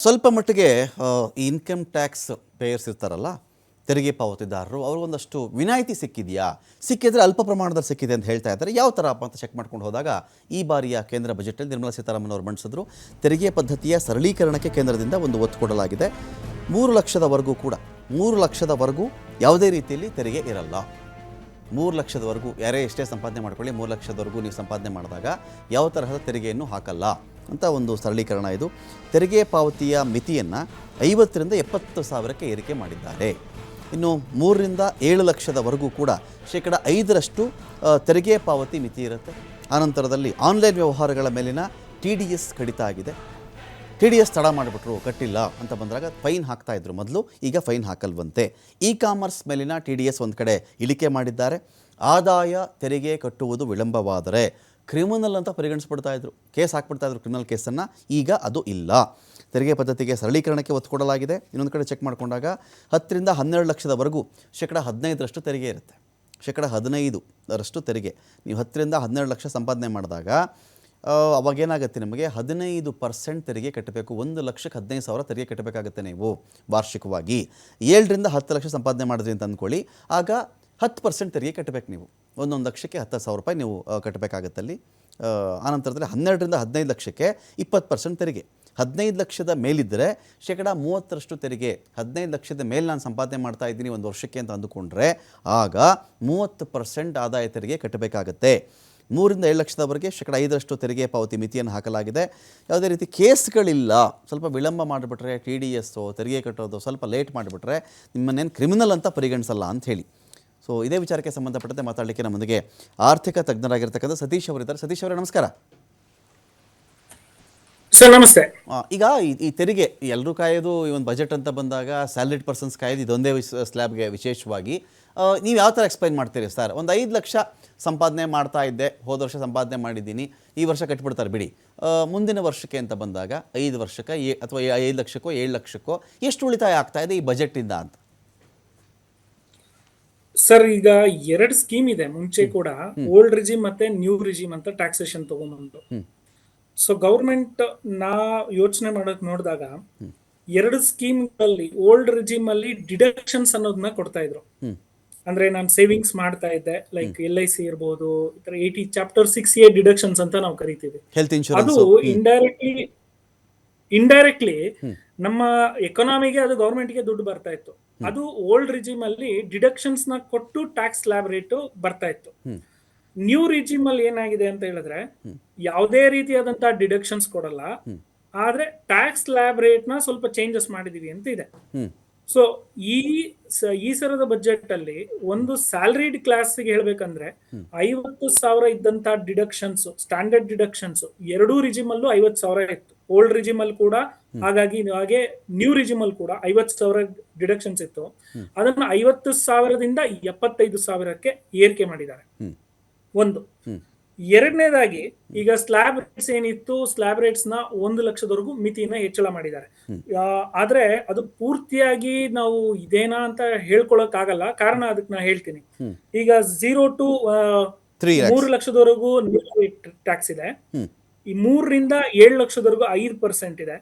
ಸ್ವಲ್ಪ ಮಟ್ಟಿಗೆ ಈ ಇನ್ಕಮ್ ಟ್ಯಾಕ್ಸ್ ಪೇಯರ್ಸ್ ಇರ್ತಾರಲ್ಲ, ತೆರಿಗೆ ಪಾವತಿದಾರರು, ಅವ್ರಿಗೊಂದಷ್ಟು ವಿನಾಯಿತಿ ಸಿಕ್ಕಿದೆಯಾ? ಸಿಕ್ಕಿದ್ರೆ ಅಲ್ಪ ಪ್ರಮಾಣದಲ್ಲಿ ಸಿಕ್ಕಿದೆ ಅಂತ ಹೇಳ್ತಾ ಇದ್ದಾರೆ. ಯಾವ ಥರಪ್ಪ ಅಂತ ಚೆಕ್ ಮಾಡ್ಕೊಂಡು ಹೋದಾಗ ಈ ಬಾರಿಯ ಕೇಂದ್ರ ಬಜೆಟಲ್ಲಿ ನಿರ್ಮಲಾ ಸೀತಾರಾಮನ್ ಅವರು ಮಂಡಿಸಿದ್ರು. ತೆರಿಗೆ ಪದ್ಧತಿಯ ಸರಳೀಕರಣಕ್ಕೆ ಕೇಂದ್ರದಿಂದ ಒಂದು ಒತ್ತು ಕೊಡಲಾಗಿದೆ. 3 ಲಕ್ಷದವರೆಗೂ ಕೂಡ 3 ಲಕ್ಷದವರೆಗೂ ಯಾವುದೇ ರೀತಿಯಲ್ಲಿ ತೆರಿಗೆ ಇರಲ್ಲ. 3 ಲಕ್ಷದವರೆಗೂ ಯಾರೇ ಎಷ್ಟೇ ಸಂಪಾದನೆ ಮಾಡ್ಕೊಳ್ಳಿ, 3 ಲಕ್ಷದವರೆಗೂ ನೀವು ಸಂಪಾದನೆ ಮಾಡಿದಾಗ ಯಾವ ತರಹದ ತೆರಿಗೆಯನ್ನು ಹಾಕಲ್ಲ ಅಂತ ಒಂದು ಸರಳೀಕರಣ ಇದು. ತೆರಿಗೆ ಪಾವತಿಯ ಮಿತಿಯನ್ನು 50ರಿಂದ 70 ಸಾವಿರಕ್ಕೆ ಏರಿಕೆ ಮಾಡಿದ್ದಾರೆ. ಇನ್ನು 3ರಿಂದ 7 ಲಕ್ಷದವರೆಗೂ ಕೂಡ 5% ತೆರಿಗೆ ಪಾವತಿ ಮಿತಿ ಇರುತ್ತೆ. ಆನಂತರದಲ್ಲಿ ಆನ್ಲೈನ್ ವ್ಯವಹಾರಗಳ ಮೇಲಿನ TDS ಕಡಿತ ಆಗಿದೆ. TDS ತಡ ಮಾಡಿಬಿಟ್ರು, ಕಟ್ಟಿಲ್ಲ ಅಂತ ಬಂದಾಗ ಫೈನ್ ಹಾಕ್ತಾಯಿದ್ರು ಮೊದಲು, ಈಗ ಫೈನ್ ಹಾಕಲ್ವಂತೆ. ಕಾಮರ್ಸ್ ಮೇಲಿನ TDS ಒಂದು ಕಡೆ ಇಳಿಕೆ ಮಾಡಿದ್ದಾರೆ. ಆದಾಯ ತೆರಿಗೆ ಕಟ್ಟುವುದು ವಿಳಂಬವಾದರೆ ಕ್ರಿಮಿನಲ್ ಅಂತ ಪರಿಗಣಿಸ್ಬಿಡ್ತಾ ಇದ್ರು, ಕೇಸ್ ಹಾಕ್ಬಿಡ್ತಾಯಿದ್ರು, ಕ್ರಿಮಿನಲ್ ಕೇಸನ್ನು. ಈಗ ಅದು ಇಲ್ಲ. ತೆರಿಗೆ ಪದ್ಧತಿಗೆ ಸರಳೀಕರಣಕ್ಕೆ ಒತ್ತು ಕೊಡಲಾಗಿದೆ. ಇನ್ನೊಂದು ಕಡೆ ಚೆಕ್ ಮಾಡಿಕೊಂಡಾಗ 10ರಿಂದ 12 ಲಕ್ಷದವರೆಗೂ 15% ತೆರಿಗೆ ಇರುತ್ತೆ. 15% ತೆರಿಗೆ. ನೀವು 10ರಿಂದ 12 ಲಕ್ಷ ಸಂಪಾದನೆ ಮಾಡಿದಾಗ ಅವಾಗೇನಾಗುತ್ತೆ, ನಿಮಗೆ 15% ತೆರಿಗೆ ಕಟ್ಟಬೇಕು. 1 ಲಕ್ಷಕ್ಕೆ 15,000 ತೆರಿಗೆ ಕಟ್ಟಬೇಕಾಗುತ್ತೆ ನೀವು ವಾರ್ಷಿಕವಾಗಿ. 7ರಿಂದ 10 ಲಕ್ಷ ಸಂಪಾದನೆ ಮಾಡಿದ್ರಿ ಅಂತ ಅಂದ್ಕೊಳ್ಳಿ, ಆಗ 10% ತೆರಿಗೆ ಕಟ್ಟಬೇಕು ನೀವು. 1 ಲಕ್ಷಕ್ಕೆ 10,000 ರೂಪಾಯಿ ನೀವು ಕಟ್ಟಬೇಕಾಗತ್ತಲ್ಲಿ. ಆನಂತರದಲ್ಲಿ 12ರಿಂದ 15 ಲಕ್ಷಕ್ಕೆ 20% ತೆರಿಗೆ. 15 ಲಕ್ಷದ ಮೇಲಿದ್ದರೆ 30% ತೆರಿಗೆ. 15 ಲಕ್ಷದ ಮೇಲೆ ನಾನು ಸಂಪಾದನೆ ಮಾಡ್ತಾ ಇದ್ದೀನಿ ಒಂದು ವರ್ಷಕ್ಕೆ ಅಂತ ಅಂದುಕೊಂಡ್ರೆ ಆಗ 30% ಆದಾಯ ತೆರಿಗೆ ಕಟ್ಟಬೇಕಾಗತ್ತೆ. 3ರಿಂದ 7 ಲಕ್ಷದವರೆಗೆ 5% ತೆರಿಗೆ ಪಾವತಿ ಮಿತಿಯನ್ನು ಹಾಕಲಾಗಿದೆ. ಯಾವುದೇ ರೀತಿ ಕೇಸ್ಗಳಿಲ್ಲ. ಸ್ವಲ್ಪ ವಿಳಂಬ ಮಾಡಿಬಿಟ್ರೆ TDS ತೆರಿಗೆ ಕಟ್ಟೋದು ಸ್ವಲ್ಪ ಲೇಟ್ ಮಾಡಿಬಿಟ್ರೆ ನಿಮ್ಮನ್ನೇನು ಕ್ರಿಮಿನಲ್ ಅಂತ ಪರಿಗಣಿಸಲ್ಲ ಅಂತ ಹೇಳಿ. ಸೊ ಇದೇ ವಿಚಾರಕ್ಕೆ ಸಂಬಂಧಪಟ್ಟಂತೆ ಮಾತಾಡಲಿಕ್ಕೆ ನಮ್ಮೊಂದಿಗೆ ಆರ್ಥಿಕ ತಜ್ಞರಾಗಿರ್ತಕ್ಕಂಥ ಸತೀಶ್ ಅವರಿದ್ದಾರೆ. ಸತೀಶ್ ಅವರೇ ನಮಸ್ಕಾರ. ಸರ್ ನಮಸ್ತೆ. ಈಗ ಈ ತೆರಿಗೆ ಎಲ್ಲರೂ ಕಾಯೋದು ಈ ಒಂದು ಬಜೆಟ್ ಅಂತ ಬಂದಾಗ ಸ್ಯಾಲರಿಡ್ ಪರ್ಸನ್ಸ್ ಕಾಯೋದು ಇದೊಂದೇ ಸ್ಲ್ಯಾಬ್ಗೆ ವಿಶೇಷವಾಗಿ. ನೀವು ಯಾವ ಥರ ಎಕ್ಸ್ಪ್ಲೈನ್ ಮಾಡ್ತೀರಿ ಸರ್? ಒಂದು 5 ಲಕ್ಷ ಸಂಪಾದನೆ ಮಾಡ್ತಾ ಇದ್ದೆ, ಹೋದ ವರ್ಷ ಸಂಪಾದನೆ ಮಾಡಿದ್ದೀನಿ, ಈ ವರ್ಷ ಕಟ್ಬಿಡ್ತಾರೆ ಬಿಡಿ, ಮುಂದಿನ ವರ್ಷಕ್ಕೆ ಅಂತ ಬಂದಾಗ 5 ವರ್ಷಕ್ಕೆ ಅಥವಾ 5 ಲಕ್ಷಕ್ಕೋ 7 ಲಕ್ಷಕ್ಕೋ ಎಷ್ಟು ಉಳಿತಾಯ ಆಗ್ತಾ ಇದೆ ಈ ಬಜೆಟಿಂದ ಅಂತ? ಸರ್ ಈಗ 2 ಸ್ಕೀಮ್ ಇದೆ ಮುಂಚೆ ಕೂಡ, ಓಲ್ಡ್ ರಿಜಿಮ್ ಮತ್ತೆ ನ್ಯೂ ರಿಜಿಮ್ ಅಂತ ಟ್ಯಾಕ್ಸೇಷನ್ ತಗೊಂಡ್ಬಂದು. ಸೊ ಗೌರ್ಮೆಂಟ್ ನಾ ಯೋಚನೆ ಮಾಡೋಕ್ ನೋಡಿದಾಗ 2 ಸ್ಕೀಮ್ ಅಲ್ಲಿ ಓಲ್ಡ್ ರಿಜಿಮ್ ಅಲ್ಲಿ ಡಿಡಕ್ಷನ್ಸ್ ಅನ್ನೋದನ್ನ ಕೊಡ್ತಾ ಇದ್ರು. ಅಂದ್ರೆ ನಾನು ಸೇವಿಂಗ್ಸ್ ಮಾಡ್ತಾ ಇದ್ದೆ, ಲೈಕ್ LIC ಇರ್ಬೋದು, ಈ ತರ 80 ಚಾಪ್ಟರ್ 6A ಡಿಡಕ್ಷನ್ಸ್ ಅಂತ ನಾವು ಕರಿತೀವಿ. Health insurance. ಅದು ಇಂಡೈರೆಕ್ಟ್ಲಿ ನಮ್ಮ ಎಕಾನಮಿಗೆ ಅದು ಗೌರ್ಮೆಂಟ್ಗೆ ದುಡ್ಡು ಬರ್ತಾ ಇತ್ತು. ಅದು ಓಲ್ಡ್ ರಿಜಿಮ್ ಅಲ್ಲಿ ಡಿಡಕ್ಷನ್ಸ್ ನ ಕೊಟ್ಟು ಟ್ಯಾಕ್ಸ್ ಸ್ಲ್ಯಾಬ್ ರೇಟ್ ಬರ್ತಾ ಇತ್ತು. ನ್ಯೂ ರಿಜಿಮ್ ಅಲ್ಲಿ ಏನಾಗಿದೆ ಅಂತ ಹೇಳಿದ್ರೆ ಯಾವುದೇ ರೀತಿಯಾದಂತ ಡಿಡಕ್ಷನ್ಸ್ ಕೊಡಲ್ಲ, ಆದ್ರೆ ಟ್ಯಾಕ್ಸ್ ಸ್ಲ್ಯಾಬ್ ರೇಟ್ ನ ಸ್ವಲ್ಪ ಚೇಂಜಸ್ ಮಾಡಿದೀವಿ ಅಂತ ಇದೆ. ಸೊ ಈ ಸರದ ಬಜೆಟ್ ಅಲ್ಲಿ ಒಂದು ಸ್ಯಾಲರಿಡ್ ಕ್ಲಾಸ್ ಗೆ ಹೇಳ್ಬೇಕಂದ್ರೆ 50,000 ಇದ್ದಂತ ಡಿಡಕ್ಷನ್ಸ್, ಸ್ಟ್ಯಾಂಡರ್ಡ್ ಡಿಡಕ್ಷನ್ಸ್ 2 ರಿಜಿಮ್ ಅಲ್ಲೂ 50,000 ಇತ್ತು. ಓಲ್ಡ್ ರಿಜಿಮ್ ಅಲ್ಲಿ ಕೂಡ ಹಾಗಾಗಿ ಹಾಗೆ ನ್ಯೂ ರಿಜಿಮ್ ಅಲ್ಲಿ ಕೂಡ 50,000 ಡಿಡಕ್ಷನ್ಸ್ ಇತ್ತು. ಅದನ್ನ 50,000ದಿಂದ 75,000ಕ್ಕೆ ಏರಿಕೆ ಮಾಡಿದ್ದಾರೆ. ಒಂದು. ಎರಡನೇದಾಗಿ ಈಗ ಸ್ಲ್ಯಾಬ್ ರೇಟ್ಸ್ ಏನಿತ್ತು, ಸ್ಲ್ಯಾಬ್ ರೇಟ್ಸ್ ನ 1 ಲಕ್ಷದವರೆಗೂ ಮಿತಿನ ಹೆಚ್ಚಳ ಮಾಡಿದ್ದಾರೆ. ಆದ್ರೆ ಅದು ಪೂರ್ತಿಯಾಗಿ ನಾವು ಇದೇನಾ ಅಂತ ಹೇಳ್ಕೊಳಕ್ ಆಗಲ್ಲ, ಕಾರಣ ಅದಕ್ಕೆ ನಾ ಹೇಳ್ತೀನಿ. ಈಗ 0 to 3 ಲಕ್ಷದವರೆಗೂ ಟ್ಯಾಕ್ಸ್ ಇದೆ. ಈ 3ರಿಂದ 7 ಲಕ್ಷದವರೆಗೂ 5% ಇದೆ.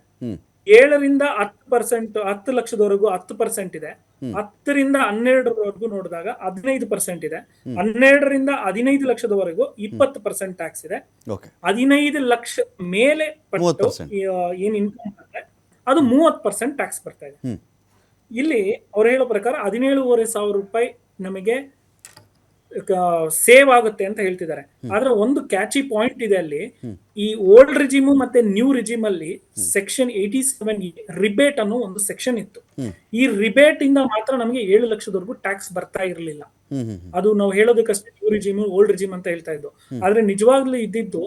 7ರಿಂದ 10%, 10 ಲಕ್ಷದವರೆಗೂ 10% ಇದೆ. 10ರಿಂದ 12ರವರೆಗೂ ನೋಡಿದಾಗ 15% ಇದೆ. 12ರಿಂದ 15 ಲಕ್ಷದವರೆಗೂ 20% ಟ್ಯಾಕ್ಸ್ ಇದೆ. 15 ಲಕ್ಷ ಮೇಲೆ ಏನ್ ಇನ್ಕಮ್ ಬರುತ್ತೆ ಅದು 30% ಟ್ಯಾಕ್ಸ್ ಬರ್ತಾ ಇದೆ. ಇಲ್ಲಿ ಅವ್ರು ಹೇಳೋ ಪ್ರಕಾರ 17,500 ರೂಪಾಯಿ ನಮಗೆ ಸೇವ್ ಆಗುತ್ತೆ ಅಂತ ಹೇಳ್ತಿದ್ದಾರೆ. ಆದ್ರೆ ಒಂದು ಕ್ಯಾಚಿ ಪಾಯಿಂಟ್ ಇದೆ ಅಲ್ಲಿ. ಈ ಓಲ್ಡ್ ರಿಜಿಮ್ ಮತ್ತೆ ನ್ಯೂ ರಿಜಿಮ್ ಅಲ್ಲಿ ಸೆಕ್ಷನ್ 87 ರಿಬೇಟ್ ಅನ್ನೋ ಒಂದು ಸೆಕ್ಷನ್ ಇತ್ತು. ಈ ರಿಬೇಟ್ ಇಂದ ಮಾತ್ರ ನಮಗೆ 7 ಲಕ್ಷದವರೆಗೂ ಟ್ಯಾಕ್ಸ್ ಬರ್ತಾ ಇರಲಿಲ್ಲ. ಅದು ನಾವು ಹೇಳೋದಕ್ಕಷ್ಟೇ ನ್ಯೂ ರಿಜಿಮ್ ಓಲ್ಡ್ ರಿಜಿಮ್ ಅಂತ ಹೇಳ್ತಾ ಇದ್ದು. ಆದ್ರೆ ನಿಜವಾಗ್ಲೂ ಇದ್ದಿದ್ದು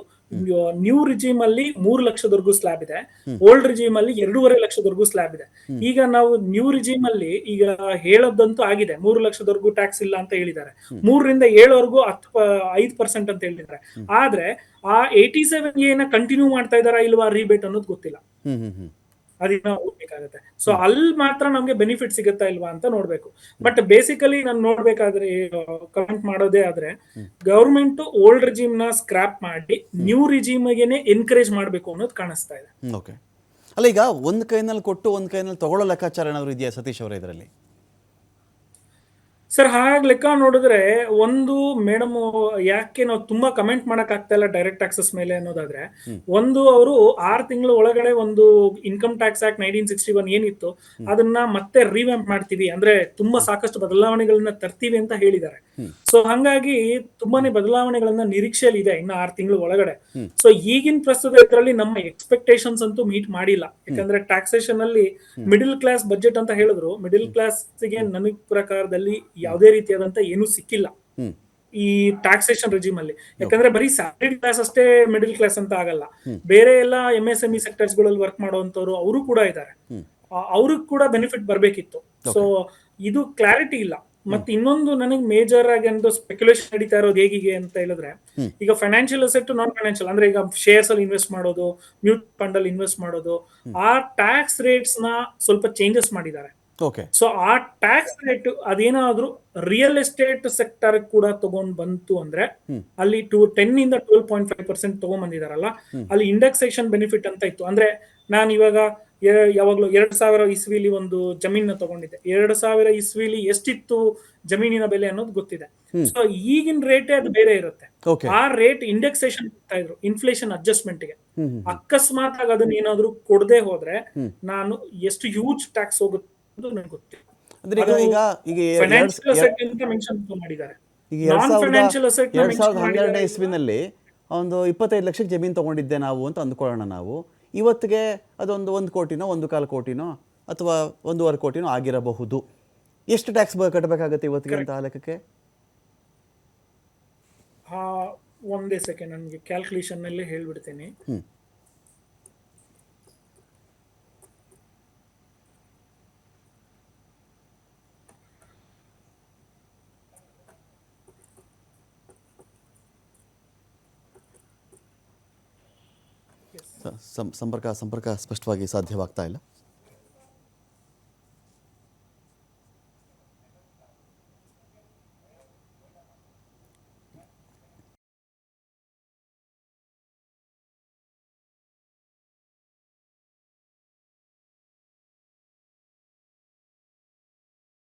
ನ್ಯೂ ರಿಜಿಮ್ ಅಲ್ಲಿ 3 ಲಕ್ಷದವರೆಗೂ ಸ್ಲ್ಯಾಬ್ ಇದೆ, ಓಲ್ಡ್ ರಿಜಿಮ್ ಅಲ್ಲಿ 2.5 ಲಕ್ಷದವರೆಗೂ ಸ್ಲ್ಯಾಬ್ ಇದೆ. ಈಗ ನಾವು ನ್ಯೂ ರಿಜಿಮ್ ಅಲ್ಲಿ ಈಗ ಹೇಳೋದಂತೂ ಆಗಿದೆ, 3 ಲಕ್ಷದವರೆಗೂ ಟ್ಯಾಕ್ಸ್ ಇಲ್ಲ ಅಂತ ಹೇಳಿದ್ದಾರೆ. 3ರಿಂದ 7ವರೆಗೂ 5% ಅಂತ ಹೇಳಿದ್ದಾರೆ. ಆದ್ರೆ ಆ 87A ಕಂಟಿನ್ಯೂ ಮಾಡ್ತಾ ಇದಾರಾ ಇಲ್ವಾ ರಿಬೇಟ್ ಅನ್ನೋದು ಗೊತ್ತಿಲ್ಲ. ಅದನ್ನ ಹೋಗ್ಬೇಕಾಗತ್ತೆ. ಸೊ ಅಲ್ಲಿ ಮಾತ್ರ ನಮ್ಗೆ ಬೆನಿಫಿಟ್ ಸಿಗುತ್ತಾ ಇಲ್ವಾ ಅಂತ ನೋಡ್ಬೇಕು. ಬಟ್ ಬೇಸಿಕಲಿ ನಾನು ನೋಡ್ಬೇಕಾದ್ರೆ ಕಮೆಂಟ್ ಮಾಡೋದೇ ಆದ್ರೆ ಗವರ್ಮೆಂಟ್ ಓಲ್ಡ್ ರಿಜಿಮ್ ನ ಸ್ಕ್ರಾಪ್ ಮಾಡಿ ನ್ಯೂ ರಿಜಿಮ್ ಗೆನೆ ಎನ್ಕರೇಜ್ ಮಾಡ್ಬೇಕು ಅನ್ನೋದು ಕಾಣಿಸ್ತಾ ಇದೆ. ಅಲ್ಲ, ಈಗ ಒಂದು ಕೈನಲ್ಲಿ ಕೊಟ್ಟು ಒಂದು ಕೈನಲ್ಲಿ ತಗೊಳ್ಳೋ ಲೆಕ್ಕಾಚಾರ ಏನಾದರೂ ಇದೆಯಾ ಸತೀಶ್ ಅವರೇ ಇದರಲ್ಲಿ? ಸರ್ ಹಾಗೆ ಲೆಕ್ಕ ನೋಡಿದ್ರೆ ಒಂದು ಮೇಡಮ್ ಯಾಕೆ ನಾವು ತುಂಬಾ ಕಮೆಂಟ್ ಮಾಡಕ್ ಆಗ್ತಾ ಇಲ್ಲ ಡೈರೆಕ್ಟ್ ಟ್ಯಾಕ್ಸಸ್ ಮೇಲೆ ಅನ್ನೋದಾದ್ರೆ, ಒಂದು ಅವರು 6 ತಿಂಗಳ ಒಳಗಡೆ ಒಂದು ಇನ್ಕಮ್ ಟ್ಯಾಕ್ಸ್ ಆಕ್ಟ್ 1961 ಏನಿತ್ತು ಅದನ್ನ ಮತ್ತೆ ರಿವ್ಯಾಂಪ್ ಮಾಡ್ತೀವಿ, ಅಂದ್ರೆ ತುಂಬಾ ಸಾಕಷ್ಟು ಬದಲಾವಣೆಗಳನ್ನ ತರ್ತೀವಿ ಅಂತ ಹೇಳಿದ್ದಾರೆ. ಸೊ ಹಂಗಾಗಿ ತುಂಬಾನೇ ಬದಲಾವಣೆಗಳನ್ನ ನಿರೀಕ್ಷೆಯಲ್ಲಿ ಇದೆ ಇನ್ನು 6 ತಿಂಗಳ ಒಳಗಡೆ. ಸೊ ಈಗಿನ ಪ್ರಸ್ತುತ ಇದರಲ್ಲಿ ನಮ್ಮ ಎಕ್ಸ್ಪೆಕ್ಟೇಷನ್ಸ್ ಅಂತೂ ಮೀಟ್ ಮಾಡಿಲ್ಲ. ಯಾಕಂದ್ರೆ ಟ್ಯಾಕ್ಸೇಷನ್ ಅಲ್ಲಿ ಮಿಡಿಲ್ ಕ್ಲಾಸ್ ಬಜೆಟ್ ಅಂತ ಹೇಳಿದ್ರು, ಮಿಡಿಲ್ ಕ್ಲಾಸ್ ಗೆ ನನ್ನ ಪ್ರಕಾರದಲ್ಲಿ ಯಾವುದೇ ರೀತಿಯಾದಂತ ಏನೂ ಸಿಕ್ಕಿಲ್ಲ ಈ ಟ್ಯಾಕ್ಸೇಷನ್ ರೆಜಿಮ್ ಅಲ್ಲಿ. ಯಾಕಂದ್ರೆ ಬರೀ ಸ್ಯಾಲರಿ ಕ್ಲಾಸ್ ಅಷ್ಟೇ ಮಿಡಿಲ್ ಕ್ಲಾಸ್ ಅಂತ ಆಗಲ್ಲ, ಬೇರೆ ಎಲ್ಲ MSME ಸೆಕ್ಟರ್ಸ್ ಗಳಲ್ಲಿ ವರ್ಕ್ ಮಾಡುವಂತವ್ರು ಅವರು ಕೂಡ ಇದ್ದಾರೆ, ಅವ್ರಿಗೆ ಕೂಡ ಬೆನಿಫಿಟ್ ಬರ್ಬೇಕಿತ್ತು. ಸೊ ಇದು ಕ್ಲಾರಿಟಿ ಇಲ್ಲ. ಮತ್ತೆ ಇನ್ನೊಂದು ನನಗೆ ಮೇಜರ್ ಆಗಿ ಒಂದು ಸ್ಪೆಕ್ಯುಲೇಷನ್ ನಡೀತಾ ಇರೋದು ಹೇಗೆ ಅಂತ ಹೇಳಿದ್ರೆ, ಈಗ ಫೈನಾನ್ಷಿಯಲ್ ಅಸೆಟ್ ನಾನ್ ಫೈನಾನ್ಷಿಯಲ್ ಅಂದ್ರೆ ಈಗ ಶೇರ್ಸ್ ಅಲ್ಲಿ ಇನ್ವೆಸ್ಟ್ ಮಾಡೋದು, ಮ್ಯೂಚುವಲ್ ಫಂಡ್ ಅಲ್ಲಿ ಇನ್ವೆಸ್ಟ್ ಮಾಡೋದು, ಆ ಟ್ಯಾಕ್ಸ್ ರೇಟ್ಸ್ ನ ಸ್ವಲ್ಪ ಚೇಂಜಸ್ ಮಾಡಿದ್ದಾರೆ. ಸೊ ಆ ಟ್ಯಾಕ್ಸ್ ರೇಟ್ ಅದೇನಾದ್ರೂ ರಿಯಲ್ ಎಸ್ಟೇಟ್ ಸೆಕ್ಟರ್ ಕೂಡ ತಗೊಂಡ್ ಬಂತು ಅಂದ್ರೆ ಅಲ್ಲಿ 10 ಇಂದ 12.5% ತಗೊಂಡ್ ಬಂದಿದಾರಲ್ಲ, ಅಲ್ಲಿ ಇಂಡೆಕ್ಸೇಷನ್ ಬೆನಿಫಿಟ್ ಅಂತ ಇತ್ತು. ಅಂದ್ರೆ ನಾನು ಇವಾಗ ಯಾವಾಗ್ಲೂ 2000 ಇಸ್ವಿಲಿ ಒಂದು ಜಮೀನ ತಗೊಂಡಿದ್ದೆ. 2000 ಇಸ್ವಿಲಿ ಎಷ್ಟಿತ್ತು ಜಮೀನಿನ ಬೆಲೆ ಅನ್ನೋದು ಗೊತ್ತಿದೆ. ಸೊ ಈಗಿನ ರೇಟೇ ಅದು ಬೇರೆ ಇರುತ್ತೆ. ಆ ರೇಟ್ ಇಂಡೆಕ್ಸೇಷನ್ ಕೊಡ್ತಾ ಇದ್ರು ಇನ್ಫ್ಲೇಷನ್ ಅಡ್ಜಸ್ಟ್ಮೆಂಟ್ ಗೆ. ಅಕಸ್ಮಾತ್ ಆಗಿ ಅದನ್ನ ಏನಾದ್ರು ಕೊಡದೆ ಹೋದ್ರೆ ನಾನು ಎಷ್ಟು ಹ್ಯೂಜ್ ಟ್ಯಾಕ್ಸ್ ಹೋಗುತ್ತೆ ನನಗೆ ಗೊತ್ತಿಲ್ಲ. ಫೈನಾನ್ಷಿಯಲ್ ಅಸೆಟ್ ಅಂತ ಮೆನ್ಷನ್ ಮಾಡಿದ್ದಾರೆ. ಈಗ 2012 ಇಸ್ವಿನಲ್ಲಿ ಒಂದು 25 ಲಕ್ಷಕ್ಕೆ ಜಮೀನು ತಗೊಂಡಿದ್ದೆ ನಾವು ಅಂತ ಅಂದ್ಕೊಳ್ಳೋಣ. ನಾವು ಇವತ್ತಿಗೆ ಅದೊಂದು 1 ಕೋಟಿನೋ 1.25 ಕೋಟಿನೋ ಅಥವಾ 1.5 ಕೋಟಿನೋ ಆಗಿರಬಹುದು. ಎಷ್ಟು ಟ್ಯಾಕ್ಸ್ ಕಟ್ಟಬೇಕಾಗತ್ತೆ ಇವತ್ತಿಗೆ ಅಂತ ಆ ಲೆಕ್ಕಕ್ಕೆ? ಒಂದೇ ಸೆಕೆಂಡ್, ನನಗೆ ಕ್ಯಾಲ್ಕುಲೇಷನ್ ನಲ್ಲಿ ಹೇಳ್ಬಿಡ್ತೀನಿ. ಸಂಪರ್ಕ ಸ್ಪಷ್ಟವಾಗಿ ಸಾಧ್ಯವಾಗ್ತಾ ಇಲ್ಲ.